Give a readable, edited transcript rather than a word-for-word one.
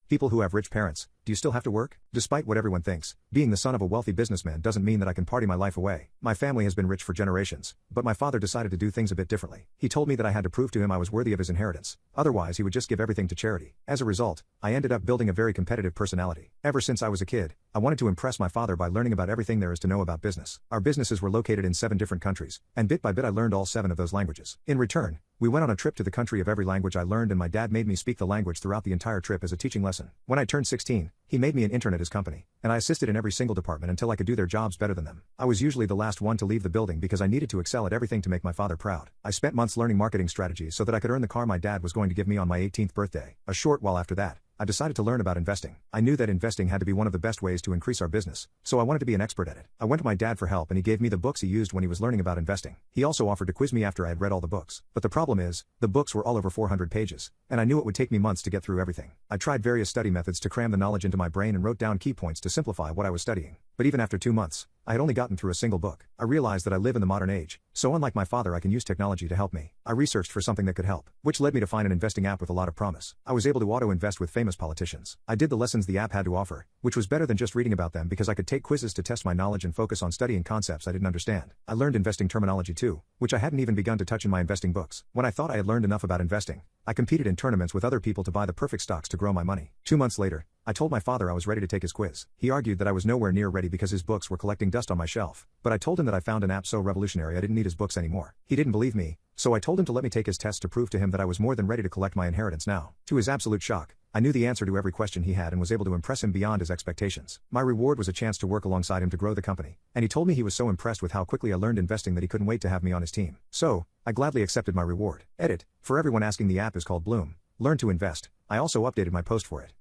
People who have rich parents, do you still have to work? Despite what everyone thinks, being the son of a wealthy businessman doesn't mean that I can party my life away. My family has been rich for generations, but my father decided to do things a bit differently. He told me that I had to prove to him I was worthy of his inheritance. Otherwise, he would just give everything to charity. As a result, I ended up building a very competitive personality. Ever since I was a kid, I wanted to impress my father by learning about everything there is to know about business. Our businesses were located in 7 different countries, and bit by bit I learned all 7 of those languages. In return, we went on a trip to the country of every language I learned, and my dad made me speak the language throughout the entire trip as a teaching lesson. When I turned 16, he made me an intern at his company, and I assisted in every single department until I could do their jobs better than them. I was usually the last one to leave the building because I needed to excel at everything to make my father proud. I spent months learning marketing strategies so that I could earn the car my dad was going to give me on my 18th birthday. A short while after that, I decided to learn about investing. I knew that investing had to be one of the best ways to increase our business, so I wanted to be an expert at it. I went to my dad for help, and he gave me the books he used when he was learning about investing. He also offered to quiz me after I had read all the books. But the problem is, the books were all over 400 pages, and I knew it would take me months to get through everything. I tried various study methods to cram the knowledge into my brain and wrote down key points to simplify what I was studying. But even after 2 months, I had only gotten through a single book. I realized that I live in the modern age, so unlike my father, I can use technology to help me. I researched for something that could help, which led me to find an investing app with a lot of promise. I was able to auto-invest with famous politicians. I did the lessons the app had to offer, which was better than just reading about them because I could take quizzes to test my knowledge and focus on studying concepts I didn't understand. I learned investing terminology too, which I hadn't even begun to touch in my investing books. When I thought I had learned enough about investing, I competed in tournaments with other people to buy the perfect stocks to grow my money. 2 months later, I told my father I was ready to take his quiz. He argued that I was nowhere near ready because his books were collecting dust on my shelf, but I told him that I found an app so revolutionary I didn't need his books anymore. He didn't believe me, so I told him to let me take his test to prove to him that I was more than ready to collect my inheritance now. To his absolute shock, I knew the answer to every question he had and was able to impress him beyond his expectations. My reward was a chance to work alongside him to grow the company, and he told me he was so impressed with how quickly I learned investing that he couldn't wait to have me on his team. So, I gladly accepted my reward. Edit: for everyone asking, the app is called Bloom. Learn to invest. I also updated my post for it.